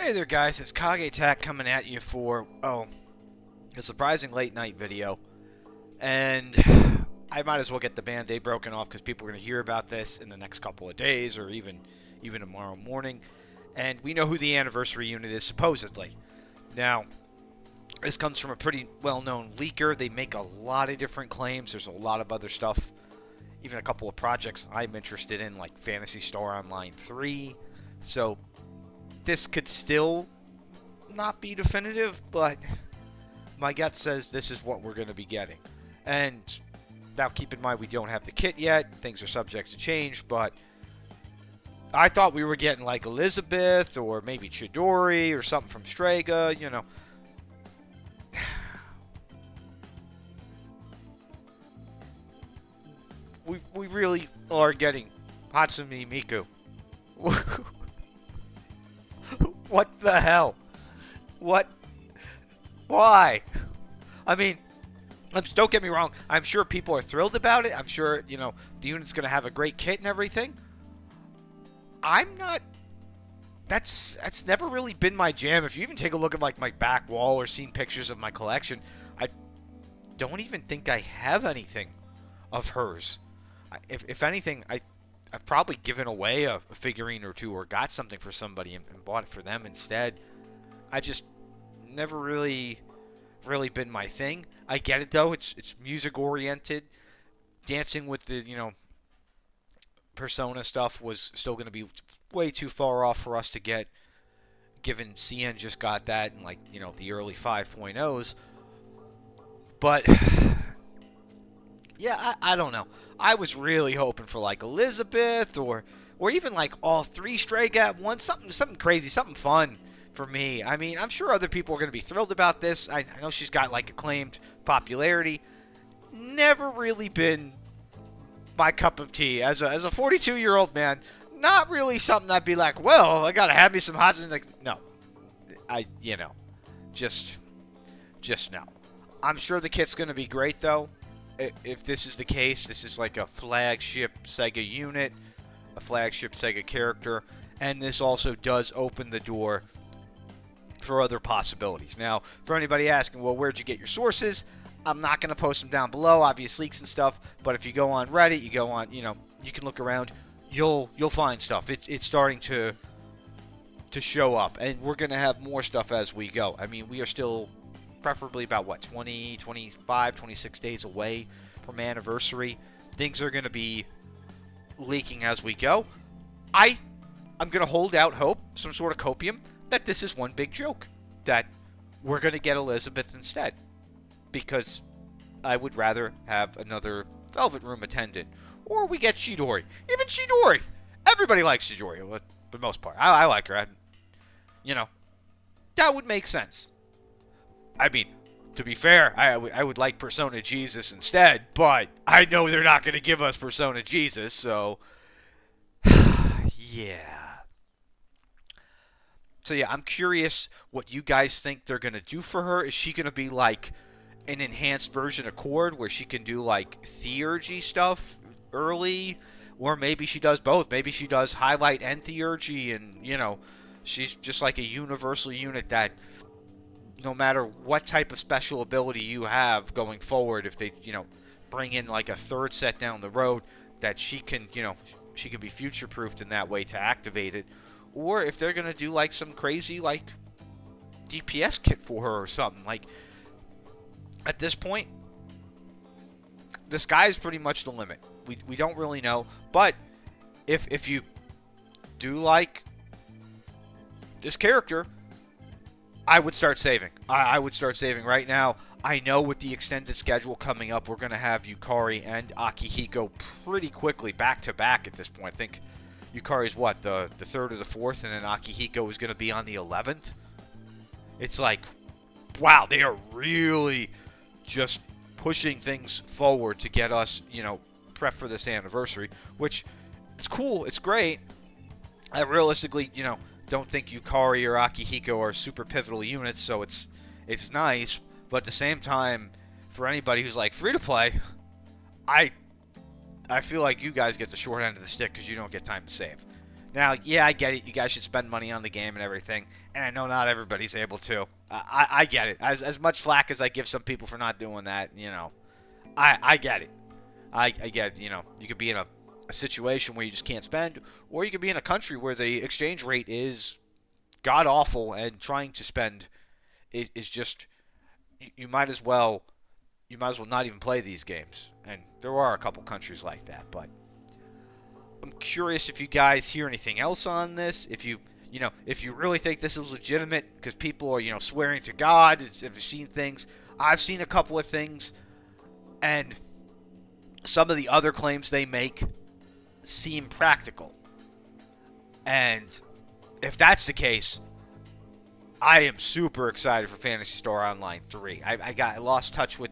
Hey there, guys. It's Kage Attack coming at you for, a surprising late night video. And I might as well get the band-aid broken off because people are going to hear about this in the next couple of days or even tomorrow morning. And we know who the anniversary unit is, supposedly. Now, this comes from a pretty well-known leaker. They make a lot of different claims. There's a lot of other stuff. Even a couple of projects I'm interested in, like Phantasy Star Online 3. So, this could still not be definitive, but my gut says this is what we're going to be getting. And now keep in mind we don't have the kit yet. Things are subject to change, but I thought we were getting like Elizabeth or maybe Chidori or something from Strega, you know. We really are getting Hatsumi Miku. What the hell? What? Why? I mean, don't get me wrong. I'm sure people are thrilled about it. I'm sure, the unit's going to have a great kit and everything. I'm not... That's never really been my jam. If you even take a look at, like, my back wall or seen pictures of my collection, I don't even think I have anything of hers. If anything, I've probably given away a figurine or two or got something for somebody and bought it for them instead. I just never really been my thing. I get it though. It's music oriented. Dancing with the, Persona stuff was still going to be way too far off for us to get, given CN just got that in the early 5.0s. But yeah, I don't know. I was really hoping for like Elizabeth or even like all three Strayed at once, something crazy, something fun for me. I mean, I'm sure other people are going to be thrilled about this. I know she's got like acclaimed popularity. Never really been my cup of tea as a 42-year-old man. Not really something I'd be like, well, I got to have me some hot. Like, no, just no. I'm sure the kit's going to be great though. If this is the case, this is like a flagship Sega unit, a flagship Sega character, and this also does open the door for other possibilities. Now, for anybody asking, well, where'd you get your sources? I'm not going to post them down below, obvious leaks and stuff, but if you go on Reddit, you go on, you can look around, you'll find stuff. It's starting to show up, and we're going to have more stuff as we go. I mean, we are still preferably about 20, 25, 26 days away from anniversary. Things are going to be leaking as we go. I'm going to hold out hope, some sort of copium, that this is one big joke, that we're going to get Elizabeth instead, because I would rather have another Velvet Room attendant, or we get Chidori. Even Chidori, everybody likes Chidori for the most part. I like her. That would make sense. I mean, to be fair, I would like Persona Jesus instead, but I know they're not going to give us Persona Jesus, so yeah. So yeah, I'm curious what you guys think they're going to do for her. Is she going to be like an enhanced version of Chord where she can do like theurgy stuff early, or maybe she does both. Maybe she does highlight and theurgy, and she's just like a universal unit that no matter what type of special ability you have going forward, if they, bring in like a third set down the road, that she can, she can be future-proofed in that way to activate it. Or if they're going to do like some crazy like DPS kit for her or something. Like, at this point, the sky is pretty much the limit. We don't really know. But if you do like this character, I would start saving. I would start saving right now. I know with the extended schedule coming up, we're going to have Yukari and Akihiko pretty quickly, back-to-back at this point. I think Yukari's what, the 3rd or the 4th, and then Akihiko is going to be on the 11th? It's like, wow, they are really just pushing things forward to get us, prep for this anniversary, which it's cool, it's great. I realistically, don't think Yukari or Akihiko are super pivotal units, so it's nice. But at the same time, for anybody who's like free to play, I feel like you guys get the short end of the stick because you don't get time to save. Now, yeah, I get it. You guys should spend money on the game and everything, and I know not everybody's able to. I get it. As much flack as I give some people for not doing that, I get it. I get, you could be in a situation where you just can't spend, or you could be in a country where the exchange rate is god awful, and trying to spend is just you might as well not even play these games. And there are a couple countries like that, but I'm curious if you guys hear anything else on this. If you really think this is legitimate, because people are, swearing to God, have seen things. I've seen a couple of things, and some of the other claims they make seem practical. And if that's the case, I am super excited for Phantasy Star Online 3. I lost touch with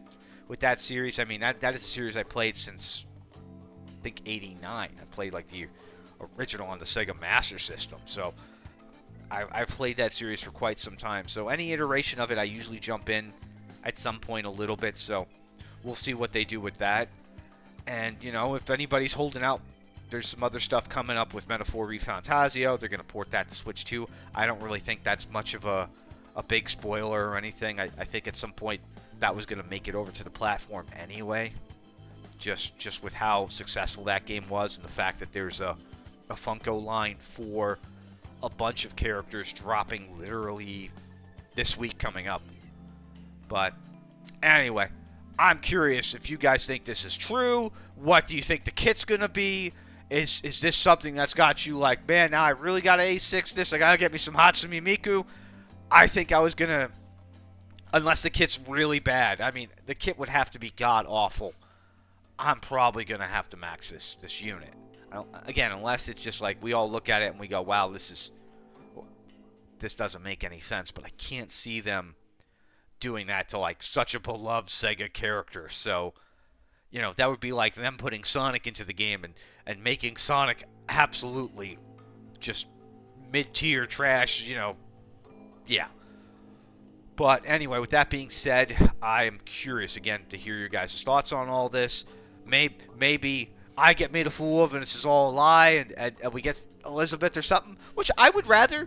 that series. I mean, that is a series I played since, I think, 89. I've played like the original on the Sega Master System. So I've played that series for quite some time. So any iteration of it, I usually jump in at some point a little bit. So we'll see what they do with that. And, if anybody's holding out, there's some other stuff coming up with Metaphor ReFantasio. They're going to port that to Switch 2. I don't really think that's much of a big spoiler or anything. I think at some point that was going to make it over to the platform anyway. Just with how successful that game was, and the fact that there's a Funko line for a bunch of characters dropping literally this week coming up. But anyway, I'm curious if you guys think this is true. What do you think the kit's going to be? Is this something that's got you like, man, now I really got to A6 this. I got to get me some Hatsumi Miku. I think I was going to, unless the kit's really bad. I mean, the kit would have to be god-awful. I'm probably going to have to max this unit. Again, unless it's just like we all look at it and we go, wow, this doesn't make any sense. But I can't see them doing that to like such a beloved Sega character. So, that would be like them putting Sonic into the game and making Sonic absolutely just mid-tier trash, yeah. But anyway, with that being said, I am curious again to hear your guys' thoughts on all this. Maybe I get made a fool of and this is all a lie and we get Elizabeth or something, which I would rather,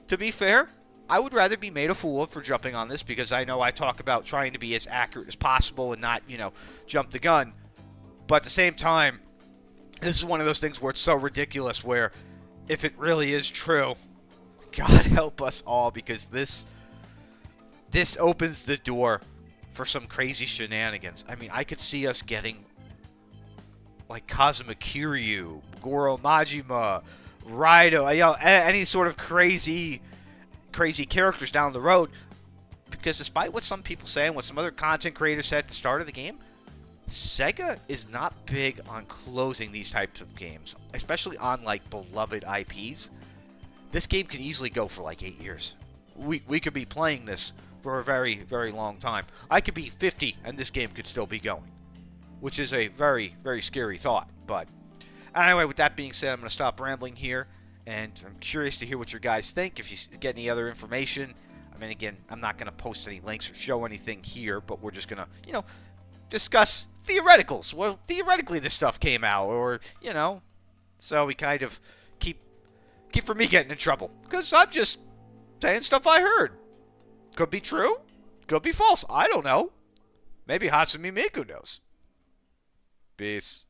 to be fair, I would rather be made a fool of for jumping on this, because I know I talk about trying to be as accurate as possible and not, jump the gun. But at the same time, this is one of those things where it's so ridiculous where if it really is true, God help us all, because this opens the door for some crazy shenanigans. I mean, I could see us getting like Kazuma Kiryu, Goro Majima, Raido, any sort of crazy characters down the road, because despite what some people say and what some other content creators said at the start of the game, Sega is not big on closing these types of games, especially on like beloved IPs. This game could easily go for like 8 years. We could be playing this for a very, very long time. I could be 50 and this game could still be going, which is a very, very scary thought. But anyway, with that being said, I'm going to stop rambling here. And I'm curious to hear what your guys think. If you get any other information, I mean, again, I'm not going to post any links or show anything here, but we're just going to, discuss theoreticals. Well, theoretically this stuff came out, or, so we kind of keep from me getting in trouble, because I'm just saying stuff I heard. Could be true, could be false. I don't know. Maybe Hatsumi Miku knows. Peace.